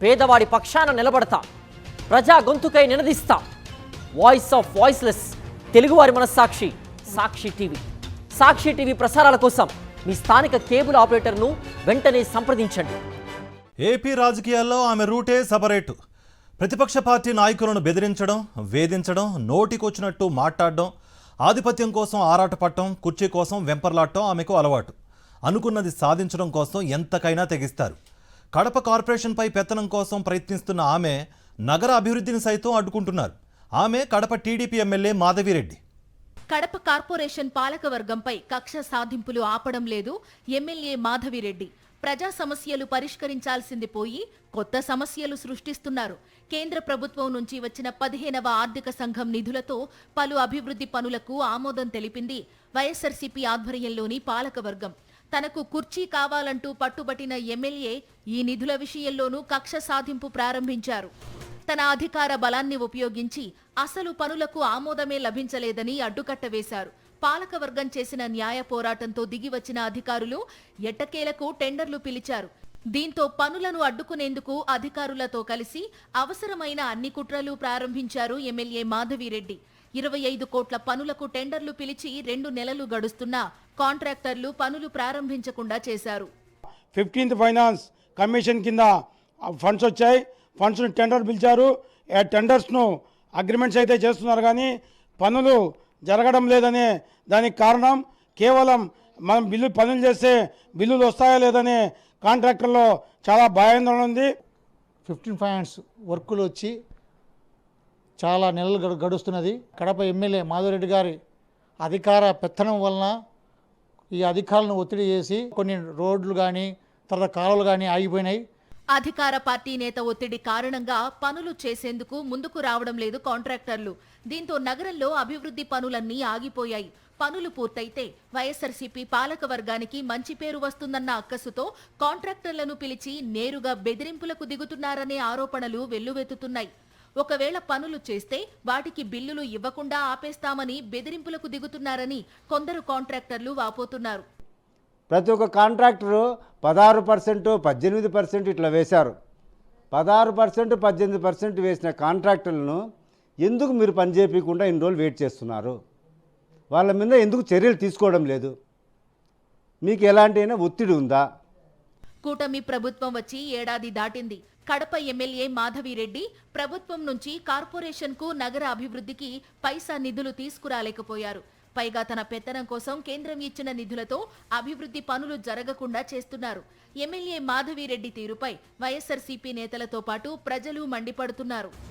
పేదవాడి పక్షాన నిలబడతా, ప్రజా గొంతుకై నినదిస్తా. వాయిస్ ఆఫ్ వాయిస్లెస్, తెలుగువారి మనస్సాక్షి, సాక్షి టీవీ. సాక్షి టీవీ ప్రసారాల కోసం మీ స్థానిక కేబుల్ ఆపరేటర్ను వెంటనే సంప్రదించండి. ఏపీ రాజకీయాల్లో ఆమె రూటే సపరేటు. ప్రతిపక్ష పార్టీ నాయకులను బెదిరించడం, వేధించడం, నోటికొచ్చినట్టు మాట్లాడడం, ఆధిపత్యం కోసం ఆరాటపడటం, కుర్చీ కోసం వెంపర్లాడటం ఆమెకు అలవాటు. అనుకున్నది సాధించడం కోసం ఎంతకైనా తెగిస్తారు. కడప కార్పొరేషన్పై పెత్తనం కోసం ప్రయత్నిస్తున్న ఆమె నగర అభివృద్ధిని సైతం అడ్డుకుంటున్నారు. ఆమె Kadapa TDP MLA Madhavi Reddy. Kadapa corporation పాలకవర్గంపై కక్ష సాధింపులు ఆపడం లేదు ఎమ్మెల్యే మాధవిరెడ్డి. ప్రజా సమస్యలు పరిష్కరించాల్సింది పోయి కొత్త సమస్యలు సృష్టిస్తున్నారు. కేంద్ర ప్రభుత్వం నుంచి వచ్చిన 15వ ఆర్థిక సంఘం నిధులతో పలు అభివృద్ధి పనులకు ఆమోదం తెలిపింది వైఎస్ఆర్సీపీ ఆధ్వర్యంలోని పాలకవర్గం. తనకు కుర్చీ కావాలంటూ పట్టుబట్టిన ఎమ్మెల్యే ఈ నిధుల విషయంలోనూ కక్ష సాధింపు ప్రారంభించారు. తన అధికార బలాన్ని ఉపయోగించి అసలు పనులకు ఆమోదమే లభించలేదని అడ్డుకట్ట వేశారు. పాలకవర్గం చేసిన న్యాయ పోరాటంతో దిగివచ్చిన అధికారులు ఎట్టకేలకు టెండర్లు పిలిచారు. దీంతో పనులను అడ్డుకునేందుకు అధికారులతో కలిసి అవసరమైన అన్ని కుట్రలు ప్రారంభించారు ఎమ్మెల్యే మాధవిరెడ్డి. 25 కోట్ల పనులకు టెండర్లు పిలిచి 2 నెలలు గడుస్తున్నా కాంట్రాక్టర్లు పనులు ప్రారంభించకుండా చేశారు. 15th ఫైనాన్స్ కమిషన్ కింద ఫండ్స్ వచ్చాయి. ఫండ్స్ను టెండర్ పిలిచారు. ఆ టెండర్స్ను అగ్రిమెంట్స్ అయితే చేస్తున్నారు, కానీ పనులు జరగడం లేదనే దానికి కారణం కేవలం మనం పనులు చేస్తే బిల్లులు వస్తాయా లేదనే కాంట్రాక్టర్లో చాలా భయాందోళన ఉంది. 15 ఫైనాన్స్ వర్కులు వచ్చి చాలా నెలలు గడుస్తున్నది. కడప ఎమ్మెల్యే మాధవిరెడ్డి గారి అధికార పెత్తనం వలన ఈ అధికారులను ఒత్తిడి చేసి కొన్ని రోడ్లు కానీ తర్వాత కాలువలు కానీ ఆగిపోయినాయి. అధికార పార్టీ నేత ఒత్తిడి కారణంగా పనులు చేసేందుకు ముందుకు రావడం లేదు కాంట్రాక్టర్లు. దీంతో నగరంలో అభివృద్ధి పనులన్నీ ఆగిపోయాయి. పనులు పూర్తయితే వైఎస్ఆర్సీపీ పాలక వర్గానికి మంచి పేరు వస్తుందన్న అక్కసుతో కాంట్రాక్టర్లను పిలిచి నేరుగా బెదిరింపులకు దిగుతున్నారనే ఆరోపణలు వెల్లువెత్తుతున్నాయి. ఒకవేళ పనులు చేస్తే వాటికి బిల్లులు ఇవ్వకుండా ఆపేస్తామని బెదిరింపులకు దిగుతున్నారని కొందరు కాంట్రాక్టర్లు వాపోతున్నారు. ప్రతి ఒక్క కాంట్రాక్టరు 16%, 18% ఇట్లా వేశారు. 16%, 18% వేసిన కాంట్రాక్టర్లను ఎందుకు మీరు పని చేయకుండా ఇన్ని రోజులు వెయిట్ చేస్తున్నారు? వాళ్ళ మీద ఎందుకు చర్యలు తీసుకోవడం లేదు? మీకు ఎలాంటి అయినా ఒత్తిడి ఉందా? కూటమి ప్రభుత్వం వచ్చి ఏడాది దాటింది. కడప ఎమ్మెల్యే మాధవిరెడ్డి ప్రభుత్వం నుంచి కార్పొరేషన్కు నగర అభివృద్ధికి పైసా నిధులు తీసుకురాలేకపోయారు. పైగా తన పెత్తనం కోసం కేంద్రం ఇచ్చిన నిధులతో అభివృద్ధి పనులు జరగకుండా చేస్తున్నారు. ఎమ్మెల్యే మాధవిరెడ్డి తీరుపై వైఎస్ఆర్సీపీ నేతలతో పాటు ప్రజలు మండిపడుతున్నారు.